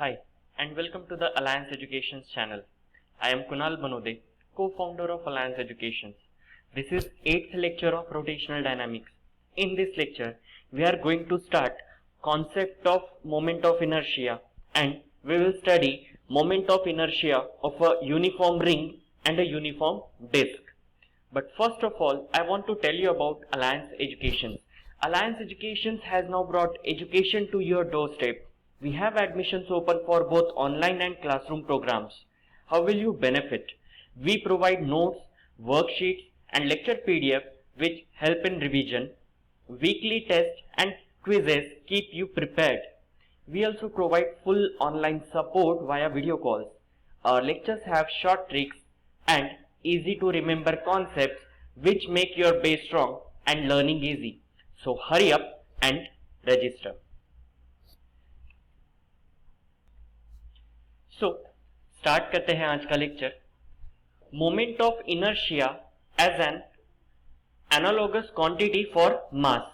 Hi, and welcome to the Alliance Educations channel. I am Kunal Banode, co-founder of Alliance Educations. This is 8th lecture of rotational dynamics. In this lecture, we are going to start concept of moment of inertia, and we will study moment of inertia of a uniform ring and a uniform disk. But first of all, I want to tell you about Alliance Educations. Alliance Educations has now brought education to your doorstep. We have admissions open for both online and classroom programs. How will you benefit? We provide notes, worksheets, and lecture PDFs which help in revision. Weekly tests and quizzes keep you prepared. We also provide full online support via video calls. Our lectures have short tricks and easy to remember concepts which make your base strong and learning easy. So hurry up and register. Start करते हैं आज का lecture. Moment of inertia as an analogous quantity for mass.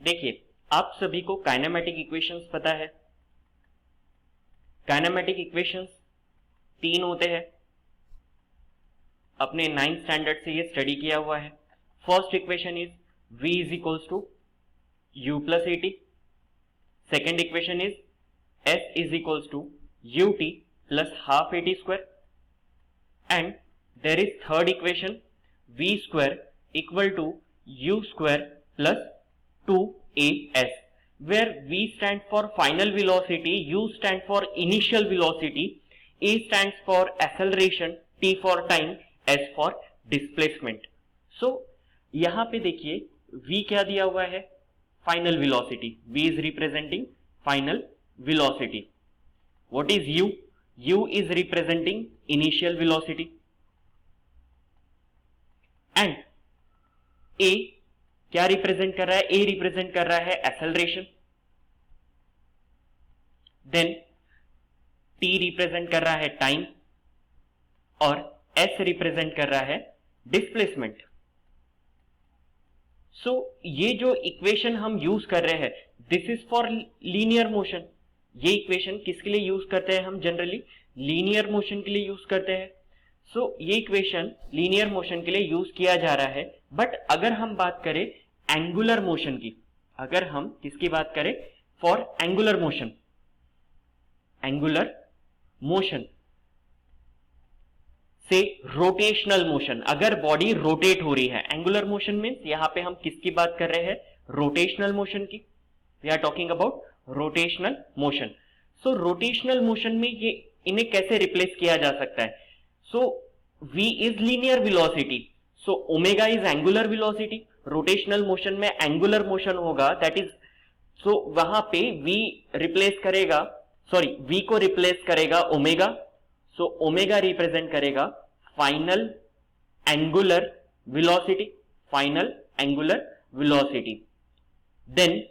देखिए, आप सभी को kinematic equations पता है. काइनेमेटिक इक्वेशंस 3 होते हैं. अपने 9th स्टैंडर्ड से ये स्टडी किया हुआ है. First equation is v is equals to u plus at. Second equation is S is equals to ut plus half at square, and there is third equation v square equal to u square plus 2as, where v stands for final velocity, u stands for initial velocity, a stands for acceleration, t for time, s for displacement. So यहाँ पे देखिए v क्या दिया हुआ है? Final velocity. v is representing final velocity. What is u? u is representing initial velocity. And a क्या represent कर रहा है? a रिप्रेजेंट कर रहा है acceleration. Then t रिप्रेजेंट कर रहा है टाइम और s रिप्रेजेंट कर रहा है डिस्प्लेसमेंट. सो ये जो इक्वेशन हम यूज कर रहे हैं, this is for linear motion. ये इक्वेशन किसके लिए यूज करते हैं? हम जनरली लीनियर मोशन के लिए यूज करते हैं. सो ये इक्वेशन लीनियर मोशन के लिए यूज किया जा रहा है. बट अगर हम बात करें एंगुलर मोशन की, अगर हम किसकी बात करें? For angular motion, angular motion से रोटेशनल मोशन, अगर बॉडी रोटेट हो रही है, एंगुलर मोशन मीन्स यहां पे हम किसकी बात कर रहे हैं? रोटेशनल मोशन की. We are talking about rotational motion. So rotational motion में ये इन्हें कैसे रिप्लेस किया जा सकता है? So v is linear velocity, so omega is angular velocity. Rotational motion में एंगुलर मोशन होगा, दैट इज, सो वहां पे v रिप्लेस करेगा, सॉरी v को रिप्लेस करेगा ओमेगा. सो ओमेगा रिप्रेजेंट करेगा final angular velocity, final angular velocity. Then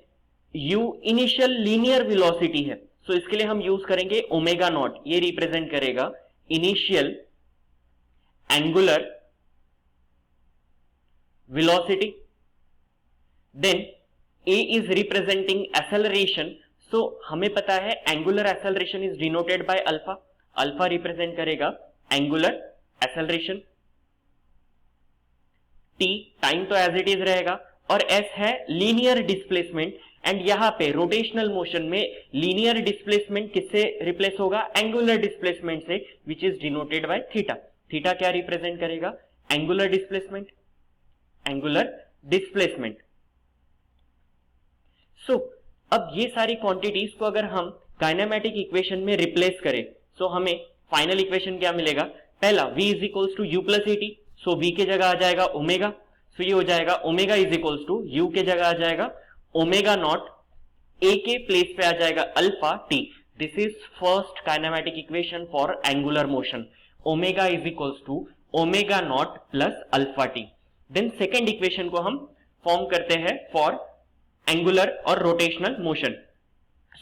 u initial linear velocity है, सो इसके लिए हम यूज करेंगे ओमेगा नॉट. ये रिप्रेजेंट करेगा initial angular velocity. Then a is representing acceleration, so हमें पता है angular acceleration is denoted by alpha. Alpha represent करेगा एंगुलर एक्सेलरेशन. t टाइम तो एज इट इज रहेगा, और s है लीनियर डिस्प्लेसमेंट. एंड यहां पे रोटेशनल मोशन में लीनियर डिस्प्लेसमेंट किससे रिप्लेस होगा? एंगुलर डिस्प्लेसमेंट से, which is denoted by theta. Theta क्या रिप्रेजेंट करेगा? Angular displacement, angular displacement. So अब ये सारी क्वांटिटीज को अगर हम काइनेमेटिक इक्वेशन में रिप्लेस करें, सो हमें फाइनल इक्वेशन क्या मिलेगा? पहला v is equals to u plus at, so v के जगह आ जाएगा ओमेगा. सो ये हो जाएगा omega is equals to u के जगह आ जाएगा ओमेगा नॉट, a के प्लेस पे आ जाएगा alpha t. This is first kinematic equation for angular motion. Omega is equals to omega naught plus alpha t. Then second equation को हम फॉर्म करते हैं फॉर एंगुलर और रोटेशनल मोशन.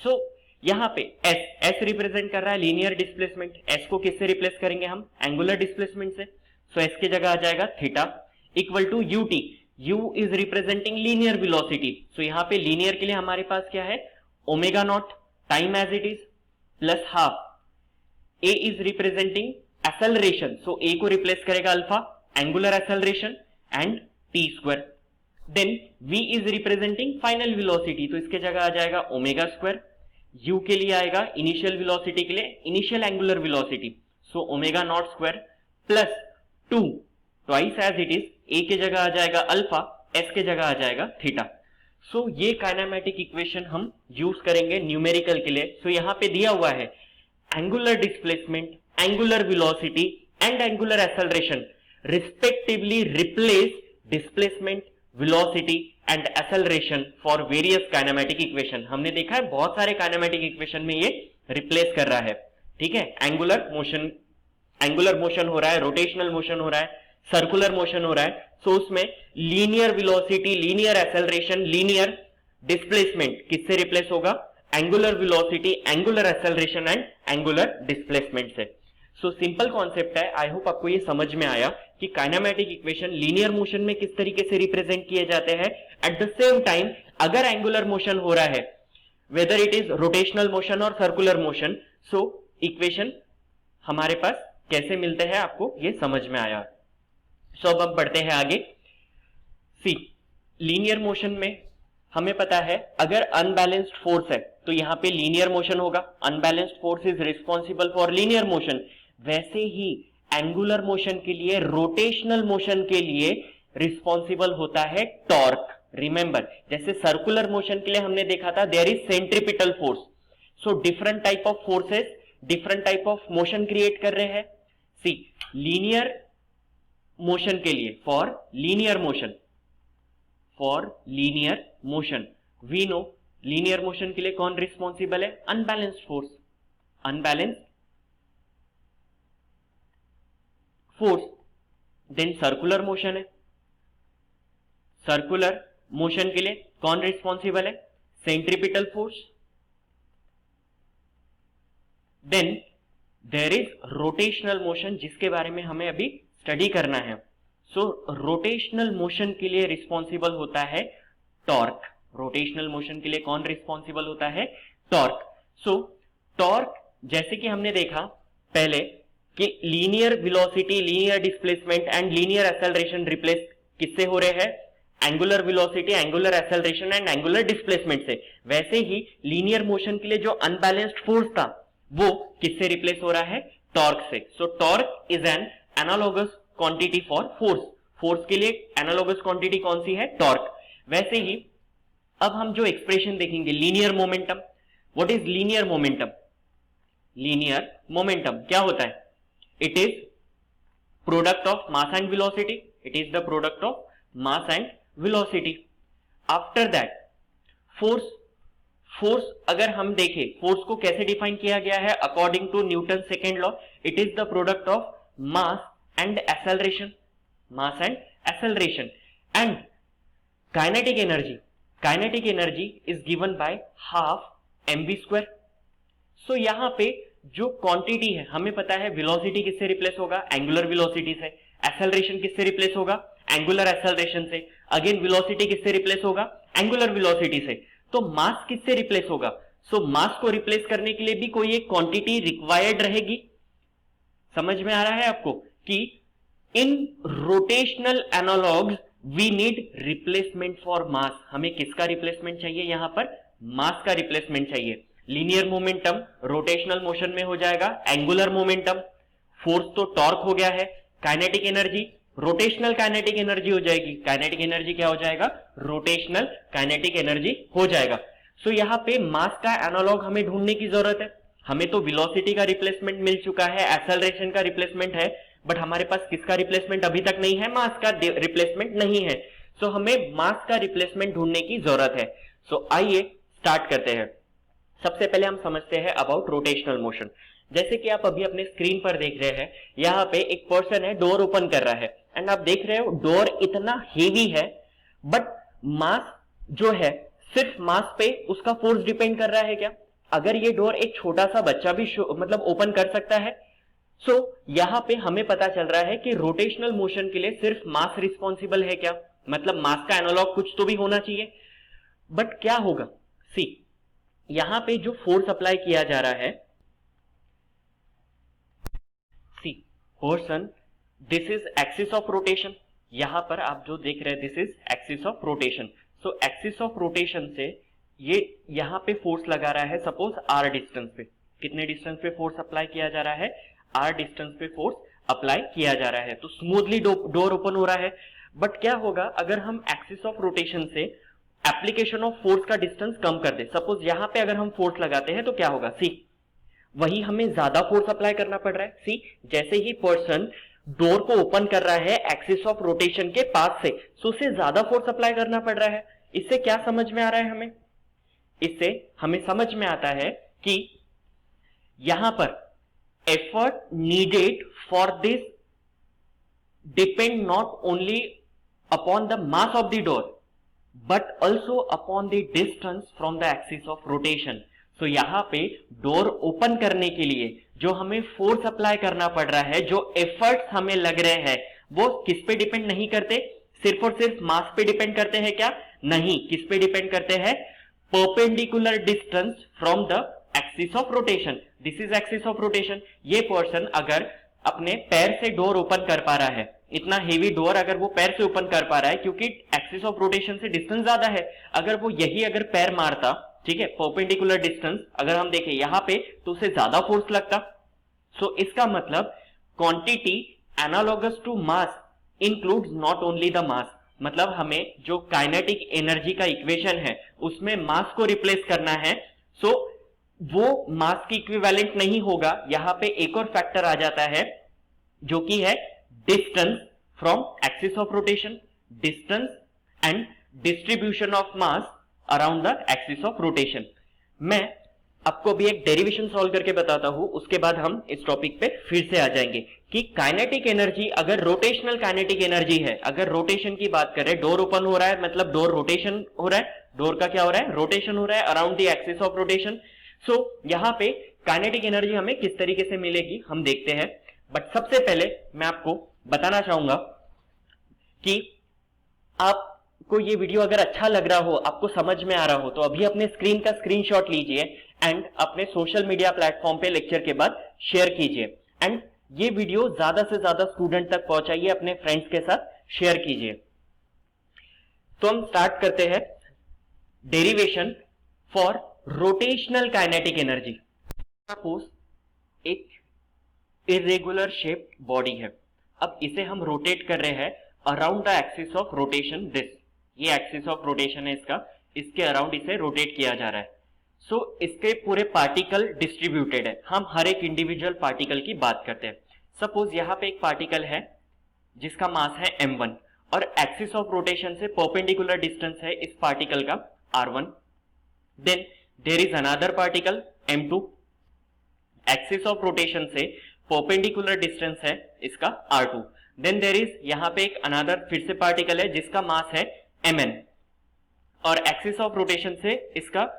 सो यहां पे s रिप्रेजेंट कर रहा है लीनियर डिस्प्लेसमेंट. s को किससे रिप्लेस करेंगे हम? एंगुलर डिस्प्लेसमेंट से. सो s की जगह आ जाएगा theta equal to ut. u is representing linear velocity, so यहां पे लीनियर के लिए हमारे पास क्या है? Omega naught time as it is plus half A is representing acceleration, so A को रिप्लेस करेगा alpha, angular acceleration and T square. Then v is representing final velocity, तो इसके जगह आ जाएगा ओमेगा स्क्वायर, u के लिए आएगा इनिशियल वेलोसिटी के लिए initial angular velocity, so omega naught square plus 2 twice as it is, a के जगह आ जाएगा अल्फा, s के जगह आ जाएगा थीटा। सो ये काइनेमेटिक इक्वेशन हम यूज करेंगे न्यूमेरिकल के लिए। सो यहां पे दिया हुआ है angular displacement, angular velocity and angular acceleration respectively replace displacement, velocity and acceleration for various kinematic equation. हमने देखा है बहुत सारे काइनेमेटिक इक्वेशन में ये रिप्लेस कर रहा है, ठीक है। एंगुलर मोशन हो रहा है, रोटेशनल मोशन हो रहा है, सर्कुलर मोशन हो रहा है, सो उसमें linear velocity, linear acceleration, linear displacement किससे रिप्लेस होगा? Angular velocity, angular acceleration and angular displacement से। सो सिंपल कॉन्सेप्ट है, आई होप आपको ये समझ में आया कि काइनेमेटिक इक्वेशन लीनियर मोशन में किस तरीके से रिप्रेजेंट किए जाते हैं। एट द सेम टाइम अगर एंगुलर मोशन हो रहा है, whether it is rotational motion और सर्कुलर मोशन, सो इक्वेशन हमारे पास कैसे मिलते हैं आपको ये समझ में आया। सो अब हम पढ़ते हैं आगे। सी, लीनियर मोशन में हमें पता है अगर अनबैलेंस्ड फोर्स है तो यहां पे लीनियर मोशन होगा, unbalanced force is responsible for linear motion. वैसे ही एंगुलर मोशन के लिए, रोटेशनल मोशन के लिए रिस्पॉन्सिबल होता है टॉर्क। रिमेंबर, जैसे सर्कुलर मोशन के लिए हमने देखा था there is centripetal force. So different type of forces different type of motion create कर रहे हैं। सी, लीनियर मोशन के लिए, for linear motion we know linear motion के लिए कौन रिस्पॉन्सिबल है? Unbalanced force, unbalanced force. Then circular motion है, सर्कुलर मोशन के लिए कौन रिस्पॉन्सिबल है? Centripetal force. Then there is rotational motion, जिसके बारे में हमें अभी स्टडी करना है। सो रोटेशनल मोशन के लिए रिस्पॉन्सिबल होता है टॉर्क। रोटेशनल मोशन के लिए कौन रिस्पॉन्सिबल होता है? टॉर्क। सो टॉर्क, जैसे कि हमने देखा पहले कि linear velocity, linear displacement and linear acceleration replace किससे हो रहे हैं? Angular velocity, angular acceleration and angular displacement से। वैसे ही लीनियर मोशन के लिए जो अनबैलेंस्ड फोर्स था वो किससे रिप्लेस हो रहा है? टॉर्क से। सो torque is an analogous quantity for force. Force के लिए एनालोगस क्वांटिटी कौन सी है? टॉर्क। वैसे ही अब हम जो एक्सप्रेशन देखेंगे linear momentum. What is linear momentum? Linear momentum क्या होता है? It is product of mass and velocity. It is the product of mass and velocity. After that force अगर हम देखें, फोर्स को कैसे डिफाइन किया गया है according to Newton second law? It is the product of mass and acceleration, mass and acceleration, and kinetic energy is given by half mv square. so यहां पे जो क्वांटिटी है हमें पता है वेलोसिटी किससे रिप्लेस होगा? एंगुलर वेलोसिटी से। एक्सेलरेशन किससे रिप्लेस होगा? एंगुलर एक्सेलरेशन से। अगेन वेलोसिटी किससे रिप्लेस होगा? एंगुलर वेलोसिटी से। तो मास किससे रिप्लेस होगा? सो मास को रिप्लेस करने के लिए भी कोई एक क्वांटिटी रिक्वायर्ड रहेगी। समझ में आ रहा है आपको कि इन rotational analogs we need replacement for mass. हमें किसका रिप्लेसमेंट चाहिए? यहां पर मास का रिप्लेसमेंट चाहिए। लीनियर मोमेंटम रोटेशनल मोशन में हो जाएगा एंगुलर मोमेंटम, फोर्स तो टॉर्क हो गया है। Kinetic energy rotational kinetic energy हो जाएगी। काइनेटिक एनर्जी क्या हो जाएगा? रोटेशनल काइनेटिक एनर्जी हो जाएगा। सो यहां पे मास का एनालॉग हमें ढूंढने की जरूरत है। हमें तो वेलोसिटी का रिप्लेसमेंट मिल चुका है, एक्सेलरेशन का रिप्लेसमेंट है, बट हमारे पास किसका रिप्लेसमेंट अभी तक नहीं है? मास का रिप्लेसमेंट नहीं है। सो हमें मास का रिप्लेसमेंट ढूंढने की जरूरत है। सो आइए स्टार्ट करते हैं। सबसे पहले हम समझते हैं अबाउट रोटेशनल मोशन। जैसे कि आप अभी अपने स्क्रीन पर देख रहे हैं, यहां पे एक पर्सन है, डोर ओपन कर रहा है, एंड आप देख रहे हो डोर इतना हेवी है, बट मास जो है सिर्फ मास पे उसका फोर्स डिपेंड कर रहा है क्या? अगर ये डोर एक छोटा सा बच्चा भी मतलब ओपन कर सकता है। सो यहां पे हमें पता चल रहा है कि रोटेशनल मोशन के लिए सिर्फ मास रिस्पॉन्सिबल है क्या? मतलब मास का एनालॉग कुछ तो भी होना चाहिए। बट क्या होगा? सी, यहां पे जो फोर्स अप्लाई किया जा रहा है, see person, this is axis of rotation. यहां पर आप जो देख रहे हैं this is axis of rotation. So axis of rotation से ये यहां पे फोर्स लगा रहा है, सपोज आर डिस्टेंस पे। कितने डिस्टेंस पे फोर्स अप्लाई किया जा रहा है? आर डिस्टेंस पे फोर्स अप्लाई किया जा रहा है। तो स्मूथली डोर ओपन हो रहा है। बट क्या होगा अगर हम एक्सिस ऑफ रोटेशन से एप्लीकेशन ऑफ फोर्स का डिस्टेंस कम कर दे? सपोज यहां पे अगर हम फोर्स लगाते हैं तो क्या होगा? सी, वही हमें ज्यादा फोर्स अप्लाई करना पड़ रहा है। सी, जैसे ही पर्सन डोर को ओपन कर रहा है एक्सिस ऑफ रोटेशन के पास से, सो उसे ज्यादा फोर्स अप्लाई करना पड़ रहा है। इससे क्या समझ में आ रहा है हमें? इससे हमें समझ में आता है कि यहां पर effort needed for this depend not only upon the mass of the door but also upon the distance from the axis of rotation. So यहां पे डोर ओपन करने के लिए जो हमें फोर्स अप्लाई करना पड़ रहा है, जो एफर्ट्स हमें लग रहे हैं, वो किस पे डिपेंड नहीं करते? सिर्फ और सिर्फ मास पे डिपेंड करते हैं क्या? नहीं। किस पे डिपेंड करते हैं? Perpendicular distance from the axis of rotation. This is axis of rotation. ये पर्सन अगर अपने पैर से डोर ओपन कर पा रहा है, इतना हेवी डोर अगर वो पैर से ओपन कर पा रहा है क्योंकि एक्सिस ऑफ रोटेशन से डिस्टेंस ज्यादा है, अगर वो यही अगर पैर मारता, ठीक है, परपेंडिकुलर डिस्टेंस अगर हम देखें यहां पे, तो उसे ज्यादा फोर्स लगता। सो इसका मतलब quantity analogous to mass includes not only the mass. मतलब हमें जो काइनेटिक एनर्जी का इक्वेशन है उसमें मास को रिप्लेस करना है। सो वो मास की इक्विवेलेंट नहीं होगा। यहां पे एक और फैक्टर आ जाता है जो कि है distance from axis of rotation, distance and distribution of mass around the axis of rotation. मैं आपको अभी एक डेरिवेशन सॉल्व करके बताता हूं, उसके बाद हम इस टॉपिक पे फिर से आ जाएंगे कि काइनेटिक एनर्जी अगर रोटेशनल काइनेटिक एनर्जी है, अगर रोटेशन की बात करें, डोर ओपन हो रहा है मतलब डोर रोटेशन हो रहा है, डोर का क्या हो रहा है? रोटेशन हो रहा है around the axis of rotation. So यहां पे काइनेटिक एनर्जी हमें किस तरीके से मिलेगी हम देखते हैं। बट सबसे पहले मैं आपको बताना चाहूंगा कि आपको ये वीडियो अगर अच्छा लग रहा हो, आपको समझ में आ रहा हो, तो अभी अपने स्क्रीन का स्क्रीनशॉट लीजिए एंड अपने सोशल मीडिया प्लेटफॉर्म पे लेक्चर के बाद शेयर कीजिए एंड ये वीडियो ज्यादा से ज्यादा स्टूडेंट तक पहुंचाइए, अपने फ्रेंड्स के साथ शेयर कीजिए। तो हम स्टार्ट करते हैं derivation for rotational kinetic energy. Suppose एक इरेगुलर शेप्ड बॉडी है, अब इसे हम रोटेट कर रहे हैं around the axis of rotation. This, ये एक्सिस ऑफ रोटेशन है इसका, इसके अराउंड इसे रोटेट किया जा रहा है। सो इसके पूरे पार्टिकल डिस्ट्रीब्यूटेड है। हम हर एक इंडिविजुअल पार्टिकल की बात करते हैं। सपोज यहां पे एक पार्टिकल है जिसका मास है m1 और एक्सिस ऑफ रोटेशन से परपेंडिकुलर डिस्टेंस है इस पार्टिकल का r1। Then there is another particle m2, axis of rotation से परपेंडिकुलर डिस्टेंस है इसका r2। देन देयर इज यहां पे एक अनदर फिर से पार्टिकल है जिसका मास है mn और एक्सिस ऑफ रोटेशन से इसका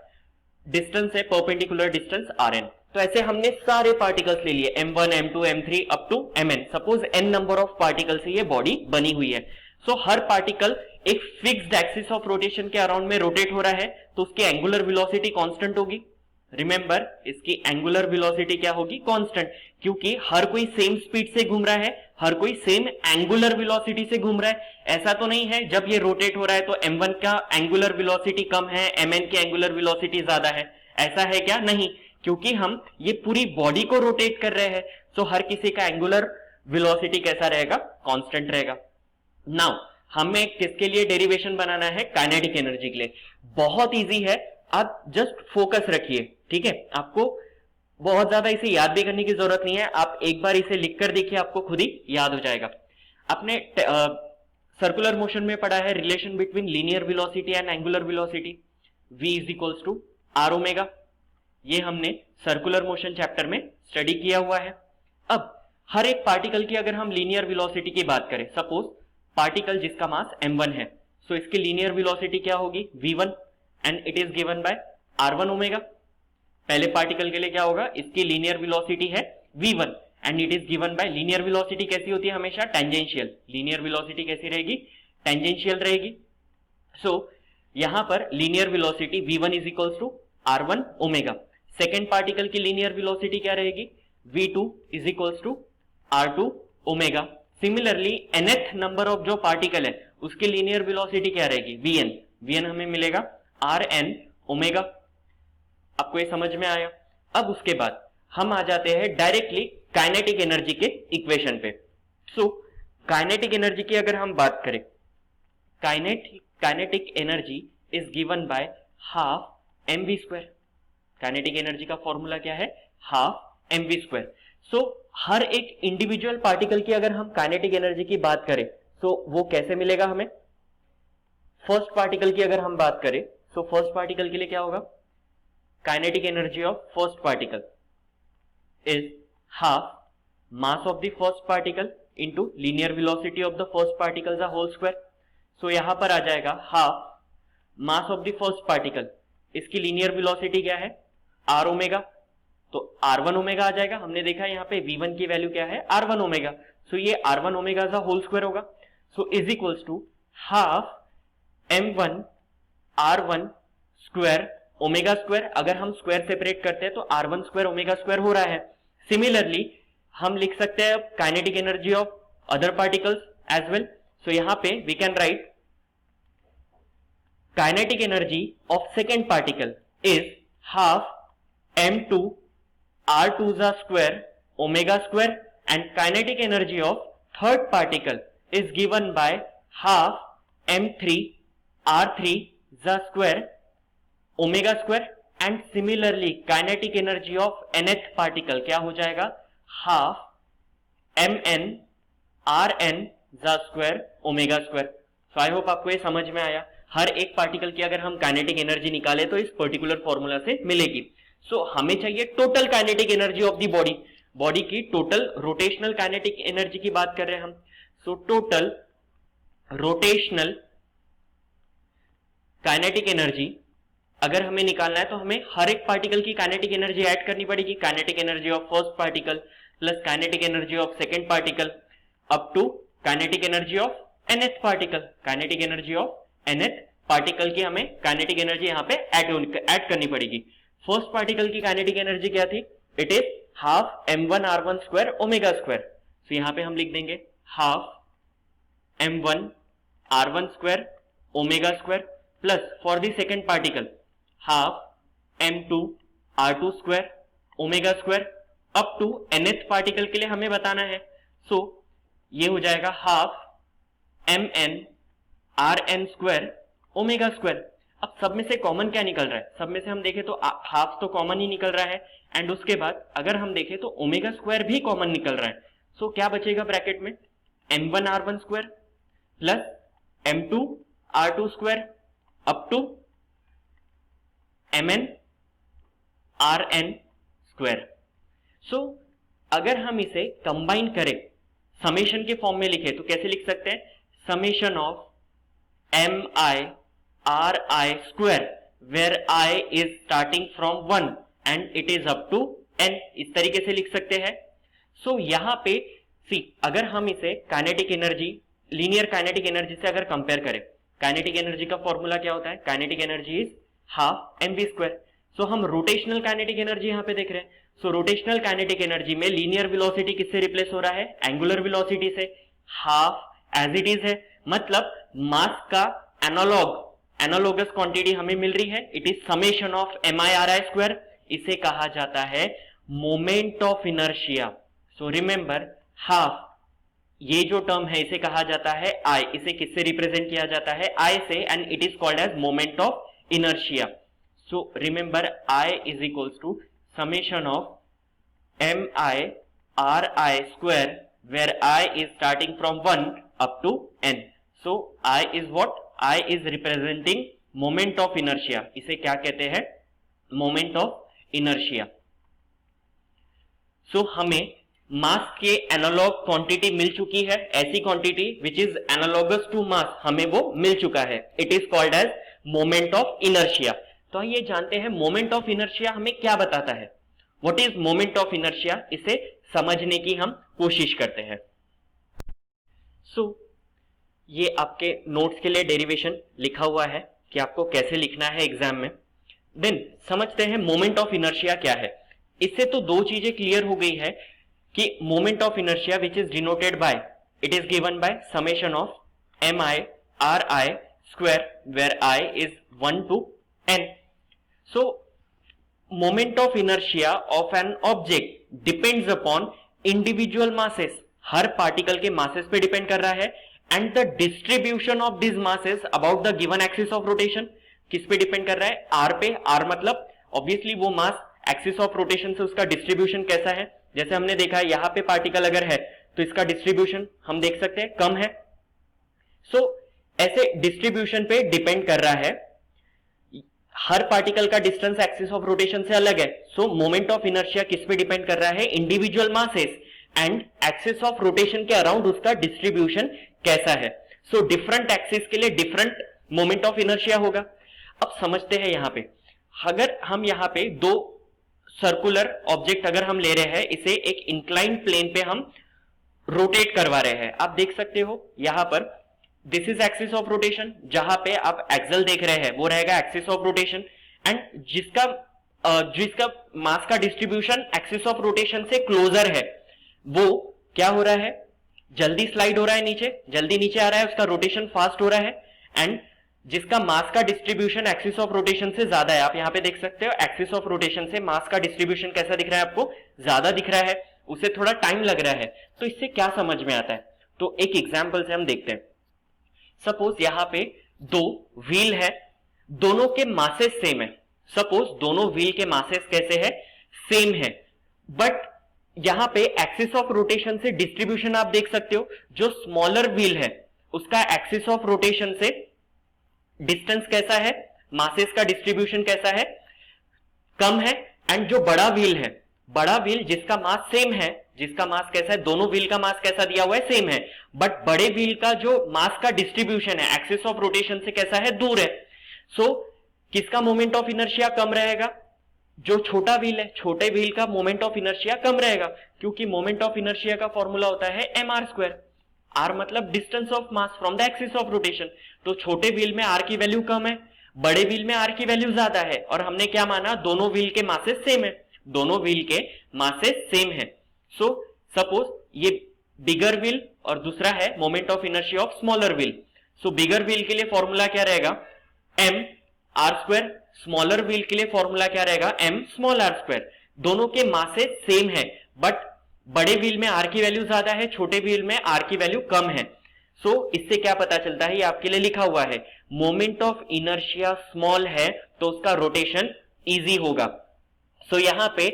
डिस्टेंस है परपेंडिकुलर डिस्टेंस rn। तो ऐसे हमने सारे पार्टिकल्स ले लिए m1 m2 m3 up to mn। Suppose n number of particle से ये बॉडी बनी हुई है। सो हर पार्टिकल एक फिक्स्ड एक्सिस ऑफ रोटेशन के अराउंड में रोटेट हो रहा है, तो उसकी एंगुलर वेलोसिटी कांस्टेंट होगी। रिमेंबर, इसकी एंगुलर वेलोसिटी क्या होगी? कांस्टेंट, क्योंकि हर कोई सेम स्पीड से घूम रहा है, हर कोई सेम एंगुलर वेलोसिटी से घूम रहा है। ऐसा तो नहीं है जब ये रोटेट हो रहा है तो m1 का एंगुलर वेलोसिटी कम है, mn की एंगुलर वेलोसिटी ज्यादा है, ऐसा है क्या? नहीं, क्योंकि हम ये पूरी बॉडी को रोटेट कर रहे हैं। तो हर किसी का एंगुलर वेलोसिटी कैसा रहेगा? कांस्टेंट रहेगा। नाउ हमें किसके लिए डेरिवेशन बनाना है? काइनेटिक एनर्जी के लिए। बहुत इजी है, आप जस्ट फोकस रखिए, ठीक है? आपको बहुत ज्यादा इसे याद भी करने की जरूरत नहीं है, आप एक बार इसे लिख कर देखिए, आपको खुद ही याद हो जाएगा। आपने सर्कुलर मोशन में पढ़ा है relation between linear velocity and angular velocity, v is equals to r omega. ये हमने सर्कुलर मोशन चैप्टर में स्टडी किया हुआ है। अब हर एक पार्टिकल की अगर हम लीनियर वेलोसिटी की बात करें, सपोज पार्टिकल जिसका मास m1 है, सो इसकी लीनियर वेलोसिटी क्या होगी? v1 and it is given bye r1 omega. पहले पार्टिकल के लिए क्या होगा? इसकी लीनियर वेलोसिटी है v1 and it is given bye, linear velocity कैसी होती है? हमेशा टेंजेंशियल। लीनियर वेलोसिटी कैसी रहेगी? टेंजेंशियल रहेगी। सो यहां पर linear velocity v1 is equals to r1 omega. Second particle की लीनियर वेलोसिटी क्या रहेगी, v2 is equals to r2 omega. Similarly nth number of जो पार्टिकल है उसकी लीनियर वेलोसिटी क्या रहेगी, vn। vn हमें मिलेगा rn ओमेगा। आपको ये समझ में आया। अब उसके बाद हम आ जाते हैं डायरेक्टली काइनेटिक एनर्जी के इक्वेशन पे। सो काइनेटिक एनर्जी की अगर हम बात करें, kinetic energy is given by half m v square. Kinetic energy का फॉर्मूला क्या है, half m v square. So हर एक इंडिविजुअल पार्टिकल की अगर हम काइनेटिक एनर्जी की बात करें तो वो कैसे मिलेगा हमें। फर्स्ट पार्टिकल की अगर हम बात करें तो फर्स्ट पार्टिकल के लिए क्या होगा, kinetic energy of first particle is half mass of the first particle into linear velocity of the first particle the whole square. So यहां पर आ जाएगा half mass of the first particle, इसकी linear velocity क्या है, are omega, तो r1 omega आ जाएगा। हमने देखा यहाँ पे v1 की वैल्यू क्या है, r1 ओमेगा। सो ये r1 ओमेगा का होल स्क्वायर होगा। So is equals to half m1 r1 square omega square. अगर हम स्क्वायर सेपरेट करते हैं तो r1 स्क्वायर ओमेगा स्क्वायर हो रहा है। सिमिलरली हम लिख सकते हैं kinetic energy of other particles as well. So यहां पे we can write kinetic energy of second particle is half m2 r2 square omega square, and kinetic energy of third particle is given by half m3 r3 square omega square, and similarly kinetic energy of nth particle क्या हो जाएगा, half mn rn square omega square। so I hope आपको ये समझ में आया। हर एक particle की अगर हम काइनेटिक एनर्जी निकाले तो इस पर्टिकुलर फॉर्मूला से मिलेगी। सो हमें चाहिए total kinetic energy of the body. Body की टोटल रोटेशनल काइनेटिक एनर्जी की बात कर रहे हैं हम। So total rotational kinetic energy अगर हमें निकालना है तो हमें हर एक पार्टिकल की काइनेटिक एनर्जी ऐड करनी पड़ेगी। Kinetic energy of first particle plus kinetic energy of second particle up to kinetic energy of nth particle. Kinetic energy of nth particle की हमें काइनेटिक एनर्जी यहाँ पे ऐड करनी पड़ेगी। फर्स्ट पार्टिकल की kinetic energy क्या थी, it is half m1 r1 square omega square. तो यहां पे हम लिख देंगे half m1 r1 square omega square plus for the second particle half m2 r2 square omega square up to nth particle के लिए हमें बताना है। सो ये हो जाएगा half mn rn square omega square. अब सब में से कॉमन क्या निकल रहा है, सब में से हम देखें तो हाफ तो कॉमन ही निकल रहा है, एंड उसके बाद अगर हम देखें तो ओमेगा स्क्वायर भी कॉमन निकल रहा है। सो क्या बचेगा ब्रैकेट में, m1 r1 square plus m2 r2 square up to mn rn square. So अगर हम इसे कंबाइन करें, समेशन के फॉर्म में लिखे तो कैसे लिख सकते हैं, summation of mi ri square where I is starting from 1 and it is up to n, इस तरीके से लिख सकते हैं। सो यहां पे सी अगर हम इसे kinetic energy linear kinetic energy से अगर कंपेयर करें, काइनेटिक एनर्जी का फॉर्मूला क्या होता है, kinetic energy is half m v square. So हम रोटेशनल काइनेटिक एनर्जी यहां पे देख रहे हैं। सो रोटेशनल काइनेटिक एनर्जी में लीनियर वेलोसिटी किससे रिप्लेस हो रहा है, एंगुलर वेलोसिटी से। हाफ एज इट इज है, मतलब मास का एनालॉगस क्वांटिटी हमें मिल रही है, it is summation of MI/RI square. इसे कहा जाता है moment of inertia. So remember half, ये जो टर्म है इसे कहा जाता है I, इसे किससे रिप्रेजेंट किया जाता है, I से, and it is called as moment of inertia. So remember I is equals to summation of MI/RI square where I is starting from 1 up to n। So I is what? I is representing moment of inertia। इसे क्या कहते हैं, moment of inertia। So हमें मास के analogue quantity मिल चुकी है, ऐसी quantity which is analogous to mass हमें वो मिल चुका है, it is called as moment of inertia. तो ये जानते हैं मोमेंट ऑफ इनर्शिया हमें क्या बताता है, what is moment of inertia, इसे समझने की हम कोशिश करते हैं। सो ये आपके नोट्स के लिए डेरिवेशन लिखा हुआ है कि आपको कैसे लिखना है एग्जाम में। देन समझते हैं मोमेंट ऑफ इनर्शिया क्या है। इससे तो दो चीजें क्लियर हो गई है कि moment of inertia which is denoted by, it is given by summation of m i r i square where i is 1 to n। So moment of inertia of an object depends upon individual masses, हर particle के masses पे depend कर रहा है, and the distribution of this masses about the given axis of rotation. किस पे depend कर रहा है? आर पे। आर मतलब ऑब्वियसली वो मास एक्सिस ऑफ रोटेशन से उसका डिस्ट्रीब्यूशन कैसा है। जैसे हमने देखा है यहां पे पार्टिकल अगर है तो इसका डिस्ट्रीब्यूशन हम देख सकते हैं कम है। सो ऐसे डिस्ट्रीब्यूशन पे डिपेंड कर रहा है, हर पार्टिकल का डिस्टेंस एक्सिस ऑफ रोटेशन से अलग है। सो मोमेंट ऑफ इनर्शिया किस पे डिपेंड कर रहा है? Individual masses and axis of rotation के अराउंड उसका डिस्ट्रीब्यूशन कैसा है। सो डिफरेंट एक्सिस के लिए डिफरेंट मोमेंट ऑफ इनर्शिया होगा। अब समझते हैं यहां पे, अगर हम यहां पे दो सर्कुलर ऑब्जेक्ट अगर हम ले रहे हैं, इसे एक इंक्लाइंड प्लेन पे हम रोटेट करवा रहे हैं, आप देख सकते हो यहां पर this is axis of rotation, जहां पे आप एक्सल देख रहे हैं वो रहेगा एक्सिस ऑफ रोटेशन, एंड जिसका मास का डिस्ट्रीब्यूशन एक्सिस ऑफ रोटेशन से क्लोजर है वो क्या हो रहा है? जल्दी स्लाइड हो रहा है नीचे, जल्दी नीचे आ रहा है, उसका रोटेशन फास्ट हो रहा है। एंड जिसका मास का डिस्ट्रीब्यूशन एक्सिस ऑफ रोटेशन से ज्यादा है, आप यहां पे देख सकते हो एक्सिस ऑफ रोटेशन से मास का डिस्ट्रीब्यूशन कैसा दिख रहा है आपको? ज्यादा दिख रहा है, उसे थोड़ा टाइम लग रहा है। तो इससे क्या समझ में आता है? तो एक एग्जांपल से हम देखते हैं। सपोज यहां पे दो व्हील है, दोनों के मासेस सेम है। सपोज दोनों व्हील के मासेस कैसे है? सेम है, बट यहां पे एक्सिस ऑफ रोटेशन से डिस्ट्रीब्यूशन आप देख सकते हो, जो स्मॉलर व्हील है उसका एक्सिस ऑफ रोटेशन से डिस्टेंस कैसा है, मासेस का डिस्ट्रीब्यूशन कैसा है? कम है। एंड जो बड़ा व्हील है, बड़ा व्हील जिसका मास सेम है, जिसका मास कैसा है? दोनों व्हील का मास कैसा दिया हुआ है? सेम है, बट बड़े व्हील का जो मास का डिस्ट्रीब्यूशन है एक्सिस ऑफ रोटेशन से कैसा है? दूर है। सो किसका मोमेंट ऑफ इनर्शिया कम रहेगा? जो छोटा व्हील है, छोटे व्हील का मोमेंट ऑफ इनर्शिया कम रहेगा, क्योंकि मोमेंट ऑफ इनर्शिया का फॉर्मूला होता है एम आर स्क्वायर। आर मतलब distance of mass from the axis of rotation. तो छोटे व्हील में आर की वैल्यू कम है, बड़े व्हील में आर की वैल्यू ज्यादा है, और हमने क्या माना? दोनों व्हील के मासेस सेम है, दोनों व्हील के मासेस सेम है। सो सपोज ये बिगर व्हील और दूसरा है moment of inertia of smaller wheel. So bigger wheel के लिए फॉर्मूला क्या रहेगा? M r square. Smaller wheel के लिए फॉर्मूला क्या रहेगा? M small r square. दोनों के मासेस सेम है, बट बड़े व्हील में आर की वैल्यू ज्यादा है, छोटे व्हील में आर की वैल्यू कम है। सो इससे क्या पता चलता है? ये आपके लिए लिखा हुआ है, मोमेंट ऑफ इनर्शिया स्मॉल है तो उसका रोटेशन इजी होगा। सो यहां पे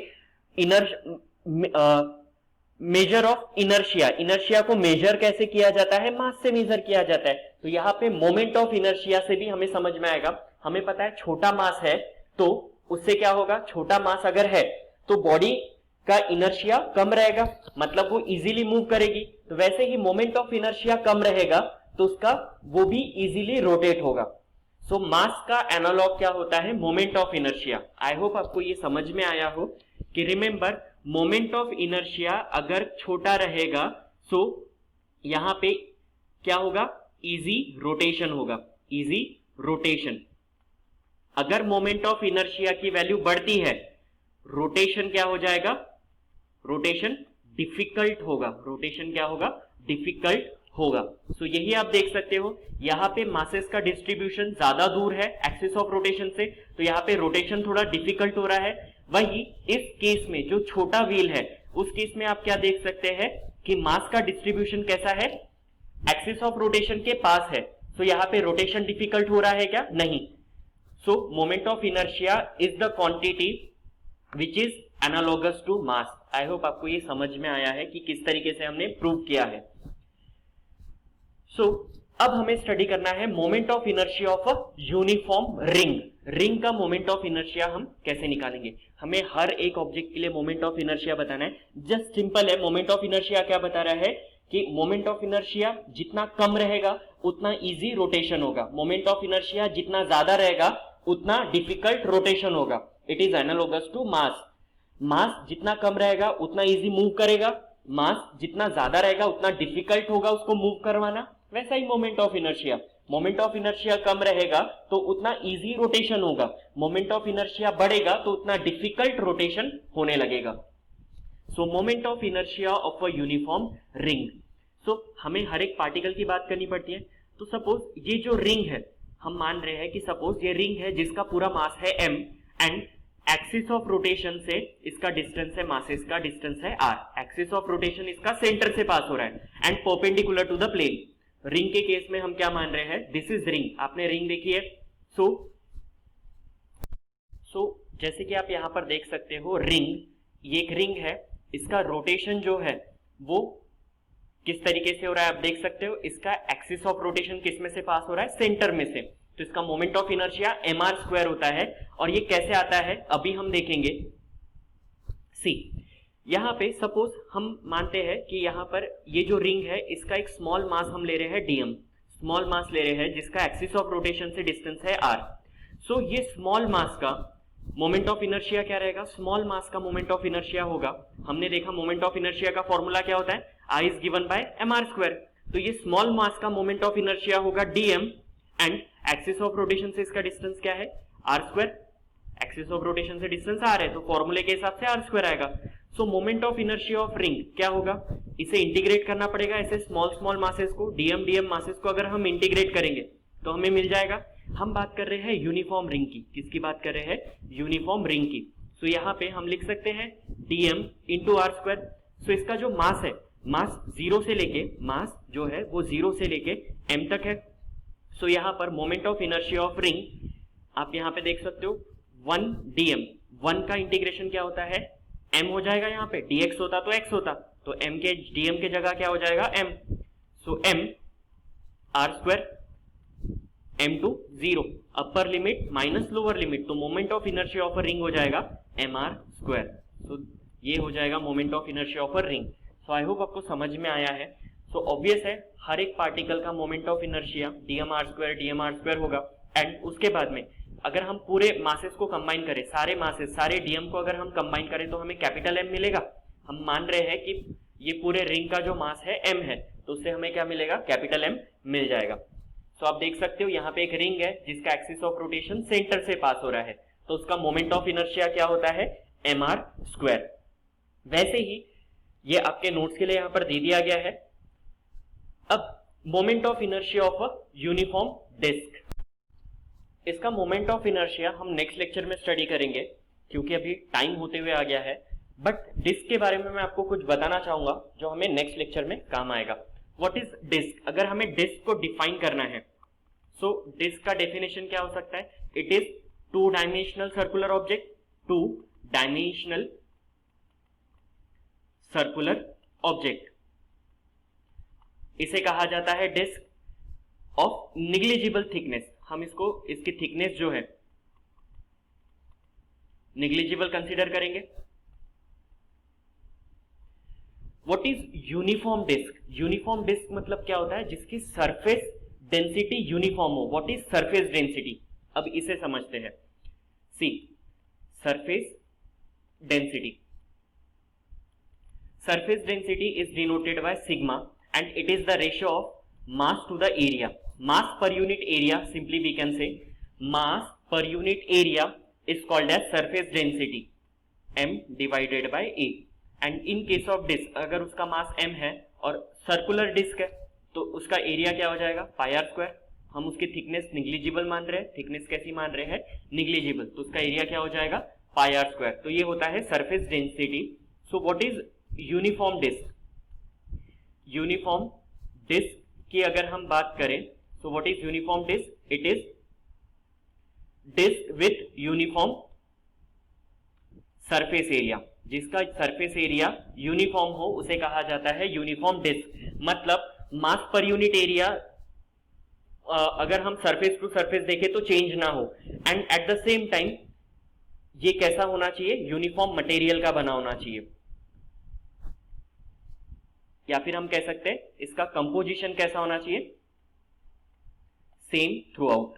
मेजर ऑफ इनर्शिया, इनर्शिया को मेजर कैसे किया जाता है? मास से मेजर किया जाता है। तो यहां पे मोमेंट ऑफ इनर्शिया से भी हमें समझ में आएगा, हमें पता है छोटा मास है तो उससे क्या होगा? छोटा मास अगर है तो बॉडी का इनर्शिया कम रहेगा, मतलब वो इजीली मूव करेगी। तो वैसे ही मोमेंट ऑफ इनर्शिया कम रहेगा तो उसका वो भी इजीली रोटेट होगा। सो मास का एनालॉग क्या होता है? Moment of inertia. I hope आपको ये समझ में आया हो कि रिमेंबर मोमेंट ऑफ इनर्शिया अगर छोटा रहेगा सो यहां पे क्या होगा? इजी रोटेशन होगा, इजी रोटेशन। अगर मोमेंट ऑफ इनर्शिया की वैल्यू बढ़ती है, रोटेशन क्या हो जाएगा? रोटेशन डिफिकल्ट होगा, रोटेशन क्या होगा? डिफिकल्ट होगा। सो यही आप देख सकते हो, यहां पे मासेस का डिस्ट्रीब्यूशन ज्यादा दूर है एक्सिस ऑफ रोटेशन से, तो यहां पे रोटेशन थोड़ा डिफिकल्ट हो रहा है। वही इस केस में जो छोटा व्हील है, उस केस में आप क्या देख सकते हैं कि मास का डिस्ट्रीब्यूशन कैसा है? एक्सिस ऑफ रोटेशन के पास है। सो यहां पे रोटेशन डिफिकल्ट हो रहा है क्या? नहीं। So moment of inertia is the quantity which is analogous to mass. I hope आपको ये समझ में आया है कि किस तरीके से हमने प्रूव किया है। सो अब हमें स्टडी करना है moment of inertia of a uniform ring. Ring का मोमेंट ऑफ इनर्शिया हम कैसे निकालेंगे? हमें हर एक ऑब्जेक्ट के लिए मोमेंट ऑफ इनर्शिया बताना है। जस्ट सिंपल है, मोमेंट ऑफ इनर्शिया क्या बता रहा है कि मोमेंट ऑफ इनर्शिया जितना कम रहेगा उतना इजी रोटेशन होगा, मोमेंट ऑफ इनर्शिया जितना ज्यादा रहेगा उतना डिफिकल्ट रोटेशन होगा। It is analogous to mass. Mass जितना कम रहेगा उतना इजी मूव करेगा, मास जितना ज्यादा रहेगा उतना डिफिकल्ट होगा उसको मूव करवाना। वैसा ही moment of inertia, moment of inertia कम रहेगा तो उतना इजी रोटेशन होगा, मोमेंट ऑफ इनर्शिया बढ़ेगा तो उतना डिफिकल्ट रोटेशन होने लगेगा। So moment of inertia of a uniform ring. So हमें हर एक पार्टिकल की बात करनी पड़ती है। तो सपोज ये जो रिंग है, हम मान रहे हैं कि सपोज ये रिंग है जिसका पूरा मास है m and axis of rotation से इसका डिस्टेंस है, मासेस का डिस्टेंस है r। एक्सिस ऑफ रोटेशन इसका सेंटर से पास हो रहा है and perpendicular to the plane. Ring के केस में हम क्या मान रहे हैं, दिस इज रिंग। आपने रिंग देखी है। सो जैसे कि आप यहां पर देख सकते हो रिंग, ये एक रिंग है, इसका रोटेशन जो है वो किस तरीके से हो रहा है आप देख सकते हो। इसका एक्सिस ऑफ रोटेशन किस में से पास हो रहा है, सेंटर में से। तो इसका मोमेंट ऑफ इनर्शिया mr² होता है। और ये कैसे आता है अभी हम देखेंगे। सी यहां पे सपोज हम मानते हैं कि यहां पर ये जो रिंग है इसका एक स्मॉल मास हम ले रहे हैं dm, स्मॉल मास ले रहे हैं जिसका एक्सिस ऑफ रोटेशन से डिस्टेंस है r। सो ये स्मॉल मास का मोमेंट ऑफ इनर्शिया क्या रहेगा, स्मॉल मास का मोमेंट ऑफ इनर्शिया होगा। हमने देखा मोमेंट ऑफ इनर्शिया का फॉर्मूला क्या होता है, I is given bye mr²। तो ये स्मॉल मास का मोमेंट ऑफ इनर्शिया होगा dm and axis of rotation से इसका डिस्टेंस क्या है r²। एक्सिस ऑफ रोटेशन से डिस्टेंस r है तो फॉर्मूले के हिसाब से r² आएगा। सो moment of inertia of ring क्या होगा, इसे इंटीग्रेट करना पड़ेगा ऐसे स्मॉल मासेस को, dm मासेस को अगर हम इंटीग्रेट करेंगे तो हमें मिल जाएगा। हम बात कर रहे हैं यूनिफॉर्म रिंग की, किसकी बात कर रहे हैं, यूनिफॉर्म रिंग की। सो यहाँ पे हम लिख सकते हैं dm इंटू r²। सो इसका जो मास है, मास जीरो से लेके, मास जो है वो 0 से लेके m तक है। सो यहाँ पर moment of inertia of ring आप यहाँ पे देख सकते हो 1 dm, 1 का इंटीग्रेशन क्या होता है m हो जाएगा, यहाँ पे dx होता तो x होता, तो m के dm के जगह क्या हो जाएगा m। So m r² m to 0, upper limit minus lower limit, तो moment of inertia of a ring हो जाएगा mr²। सो ये हो जाएगा moment of inertia of a ring. So I hope आपको समझ में आया है। सो ऑब्वियस है हर एक पार्टिकल का मोमेंट ऑफ इनर्शिया dmr² होगा। एंड उसके बाद में अगर हम पूरे मासेस को कंबाइन करें, सारे मासेस, सारे dm को अगर हम कंबाइन करें तो हमें कैपिटल M मिलेगा। हम मान रहे हैं कि ये पूरे रिंग का जो मास है m है, तो उससे हमें क्या मिलेगा, कैपिटल M मिल जाएगा। तो आप देख सकते हो यहाँ पे एक रिंग है जिसका एक्सिस ऑफ रोटेशन सेंटर से पास हो रहा है, तो उसका मोमेंट ऑफ इनर्शिया क्या होता है, mr²। वैसे ही ये आपके नोट्स के लिए यहाँ पर दे दिया गया है। अब moment of inertia of a uniform disc, इसका मोमेंट ऑफ इनर्शिया हम नेक्स्ट लेक्चर में स्टडी करेंगे क्योंकि अभी टाइम होते हुए आ गया है। बट डिस्क के बारे में मैं आपको कुछ बताना चाहूंगा जो हमें नेक्स्ट लेक्चर में काम आएगा। व्हाट इज डिस्क, अगर हमें डिस्क को डिफाइन करना है, सो डिस्क का डेफिनेशन क्या हो सकता है, it is 2 dimensional circular object, 2 dimensional circular object. इसे कहा जाता है डिस्क ऑफ निग्लिजिबल थिकनेस। हम इसको, इसकी थिकनेस जो है निग्लिजिबल कंसीडर करेंगे। What is uniform disc, uniform disc मतलब क्या होता है, जिसकी सरफेस डेंसिटी यूनिफॉर्म हो। व्हाट इज सरफेस डेंसिटी, अब इसे समझते हैं। See surface density, surface density is denoted by sigma and it is the ratio of mass to the area. Mass per unit area, simply we can say mass per unit area is called as surface density, m divided by a. And in case of disk, अगर उसका मास m है और circular disc है तो उसका area क्या हो जाएगा, πr²। हम उसकी थिकनेस निग्लिजिबल मान रहे हैं, थिकनेस कैसी मान रहे हैं, निग्लिजिबल, तो उसका एरिया क्या हो जाएगा, πr²। तो ये होता है surface density. So what is uniform disc, uniform disc की अगर हम बात करें तो what is uniform disc, it is disc with uniform surface area. जिसका सरफेस एरिया यूनिफॉर्म हो उसे कहा जाता है यूनिफॉर्म डिस्क। मतलब मास पर यूनिट एरिया अगर हम सरफेस टू सरफेस देखें तो चेंज ना हो, and at the same time ये कैसा होना चाहिए, यूनिफॉर्म मटेरियल का बना होना चाहिए, या फिर हम कह सकते हैं इसका कंपोजिशन कैसा होना चाहिए, सेम थ्रू आउट,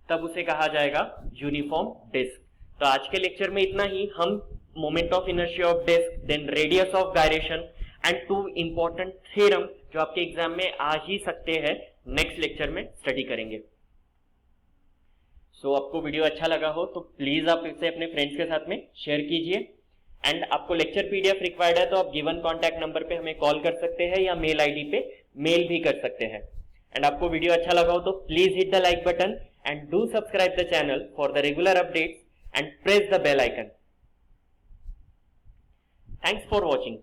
तब उसे कहा जाएगा यूनिफॉर्म डिस्क। तो आज के लेक्चर में इतना ही। हम moment of inertia of disc, then radius of gyration and 2 important theorem जो आपके एग्जाम में आ ही सकते हैं, नेक्स्ट लेक्चर में स्टडी करेंगे। सो आपको वीडियो अच्छा लगा हो तो प्लीज आप इसे अपने फ्रेंड्स के साथ में शेयर कीजिए। एंड आपको लेक्चर पीडीएफ रिक्वायर्ड है तो आप गिवन कॉन्टैक्ट नंबर पे हमें कॉल कर सकते हैं या मेल आईडी पे मेल भी कर सकते हैं। एंड आपको वीडियो अच्छा लगा हो तो please hit the like button and do subscribe the channel for the regular updates and press the bell icon. Thanks for watching.